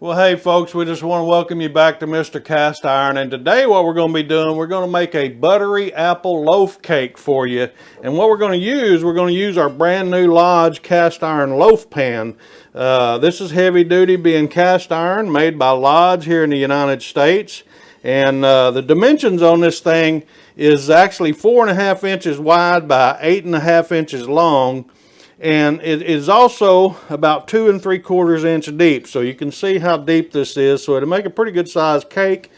Well, hey folks, we just want to welcome you back to Mr. Cast Iron, and today what we're going to be doing, we're going to make a buttery apple loaf cake for you. And what we're going to use our brand new Lodge cast iron loaf pan. This is heavy duty, being cast iron, made by Lodge here in the United States. And the dimensions on this thing is actually 4.5 inches wide by 8.5 inches long. And it is also about 2 3/4 inch deep, so you can see how deep this is. So it'll make a pretty good sized cake.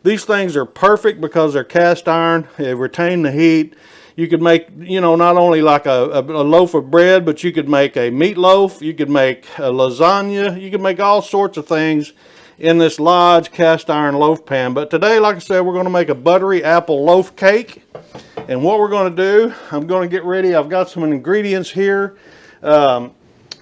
These things are perfect because they're cast iron. They retain the heat. You could make, not only like a loaf of bread, but you could make a meatloaf. You could make a lasagna. You could make all sorts of things in this Lodge cast iron loaf pan. But today, like I said, we're going to make a buttery apple loaf cake. And what we're going to do, I'm going to get ready. I've got some ingredients here. What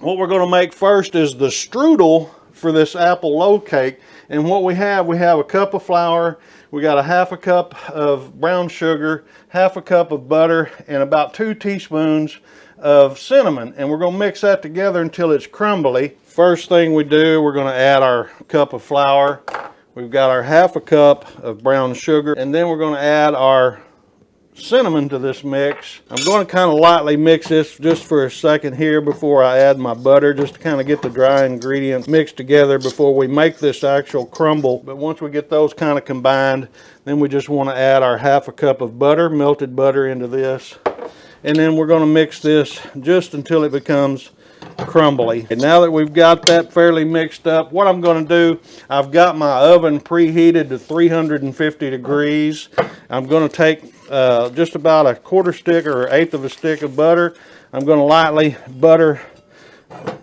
we're going to make first is the strudel for this apple loaf cake. And what we have a cup of flour, we got a 1/2 cup of brown sugar, 1/2 cup of butter, and about 2 teaspoons of cinnamon. And we're going to mix that together until it's crumbly. First thing we do, we're going to add our cup of flour. We've got our 1/2 cup of brown sugar, and then we're going to add our cinnamon to this mix. I'm going to kind of lightly mix this just for a second here before I add my butter, just to kind of get the dry ingredients mixed together before we make this actual crumble. But once we get those kind of combined, then we just want to add our 1/2 cup of butter, melted butter, into this. And then we're going to mix this just until it becomes crumbly. And now that we've got that fairly mixed up, what I'm going to do, I've got my oven preheated to 350 degrees. I'm going to take just about a 1/4 stick or 1/8 of a stick of butter. I'm going to lightly butter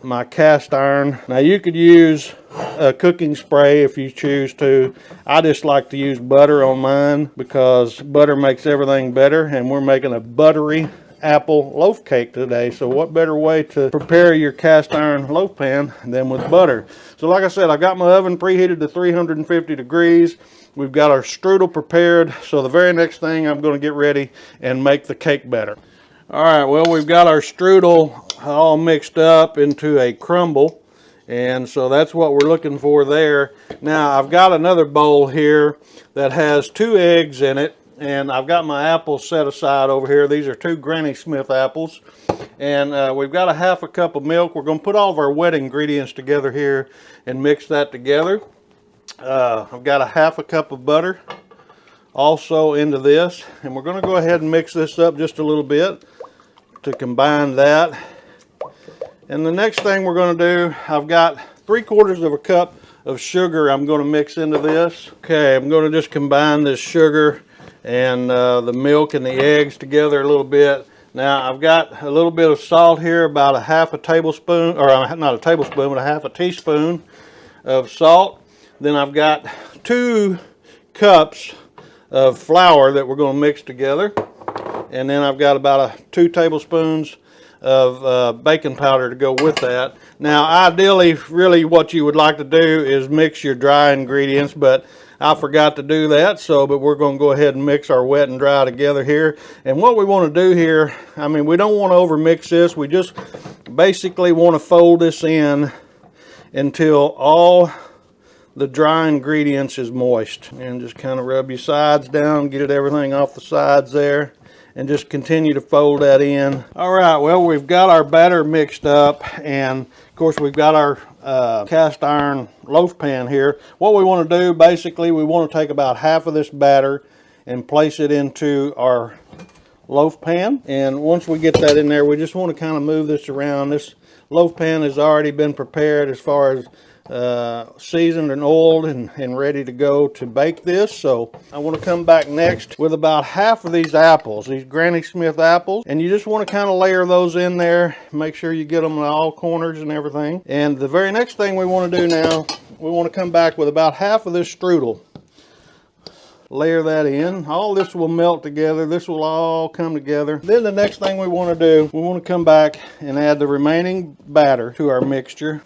my cast iron. Now you could use a cooking spray if you choose to. I just like to use butter on mine because butter makes everything better, and we're making a buttery apple loaf cake today, so what better way to prepare your cast iron loaf pan than with butter. So like I said, I got my oven preheated to 350 degrees. We've got our strudel prepared, so the very next thing, I'm going to get ready and make the cake batter. All right, well, we've got our strudel all mixed up into a crumble, and so that's what we're looking for there. Now I've got another bowl here that has 2 eggs in it, and I've got my apples set aside over here. These are 2 Granny Smith apples. And we've got a 1/2 cup of milk. We're going to put all of our wet ingredients together here and mix that together. I've got a 1/2 cup of butter also into this. And we're going to go ahead and mix this up just a little bit to combine that. And the next thing we're going to do, I've got 3/4 of a cup of sugar I'm going to mix into this. Okay, I'm going to just combine this sugar and the milk and the eggs together a little bit. Now I've got a little bit of salt here, about a 1/2 tablespoon, or not a tablespoon, but a 1/2 teaspoon of salt. Then I've got 2 cups of flour that we're going to mix together. And then I've got about 2 tablespoons of baking powder to go with that. Now ideally, really what you would like to do is mix your dry ingredients, but I forgot to do that, but we're going to go ahead and mix our wet and dry together here. And what we want to do here, we don't want to over mix this. We just basically want to fold this in until all the dry ingredients is moist. And just kind of rub your sides down, get everything off the sides there, and just continue to fold that in. All right, well, we've got our batter mixed up, and of course we've got our cast iron loaf pan here. What we want to do, basically, we want to take about half of this batter and place it into our loaf pan. And once we get that in there, we just want to kind of move this around. This loaf pan has already been prepared as far as seasoned and oiled and ready to go to bake this. So I want to come back next with about half of these apples, these Granny Smith apples, and you just want to kind of layer those in there. Make sure you get them in all corners and everything. And the very next thing we want to do now, we want to come back with about half of this strudel. Layer that in. All this will melt together. This will all come together. Then the next thing we want to do, we want to come back and add the remaining batter to our mixture.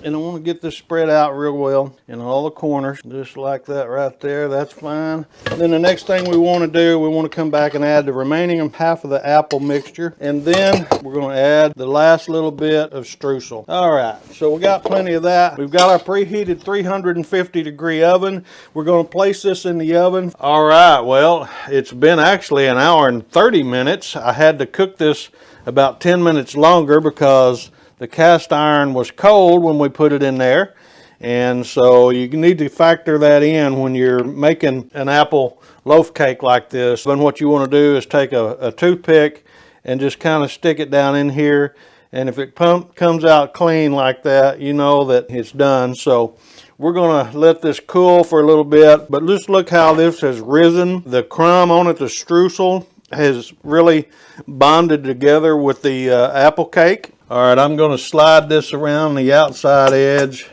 And I want to get this spread out real well in all the corners, just like that right there. That's fine. And then the next thing we want to do, we want to come back and add the remaining half of the apple mixture. And then we're going to add the last little bit of streusel. All right, so we got plenty of that. We've got our preheated 350-degree oven. We're going to place this in the oven. All right, well, it's been actually an hour and 30 minutes. I had to cook this about 10 minutes longer because the cast iron was cold when we put it in there, and so you need to factor that in when you're making an apple loaf cake like this. And what you want to do is take a toothpick and just kind of stick it down in here, and if it comes out clean like that, you know that it's done. So we're going to let this cool for a little bit, but just look how this has risen. The crumb on it, the streusel, has really bonded together with the apple cake. All right, I'm going to slide this around the outside edge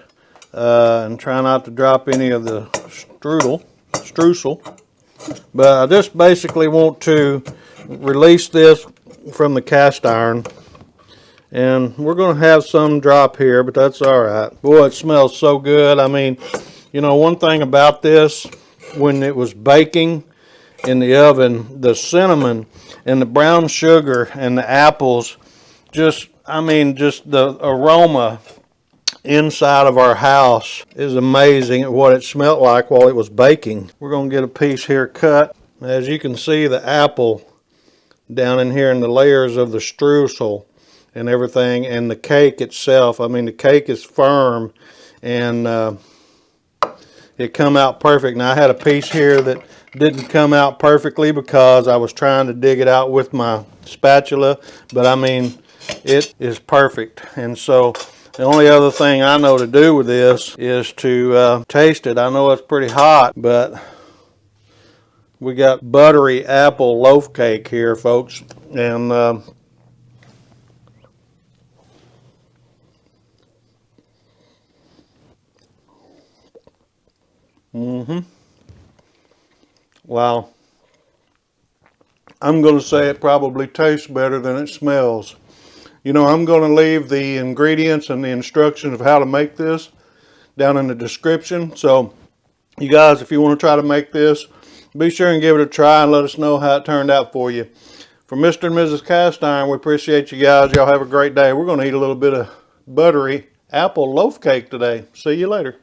and try not to drop any of the streusel. But I just basically want to release this from the cast iron. And we're going to have some drop here, but that's all right. Boy, it smells so good. I mean, you know, one thing about this, when it was baking in the oven, the cinnamon and the brown sugar and the apples, just the aroma inside of our house is amazing at what it smelled like while it was baking. We're going to get a piece here cut. As you can see, the apple down in here in the layers of the streusel and everything, and the cake itself. I mean, the cake is firm, and it come out perfect. Now, I had a piece here that didn't come out perfectly because I was trying to dig it out with my spatula, but I mean, it is perfect. And so the only other thing I know to do with this is to taste it. I know it's pretty hot, but we got buttery apple loaf cake here, folks. And wow. I'm going to say it probably tastes better than it smells. You know, I'm going to leave the ingredients and the instructions of how to make this down in the description. So, you guys, if you want to try to make this, be sure and give it a try and let us know how it turned out for you. For Mr. and Mrs. Cast Iron, we appreciate you guys. Y'all have a great day. We're going to eat a little bit of buttery apple loaf cake today. See you later.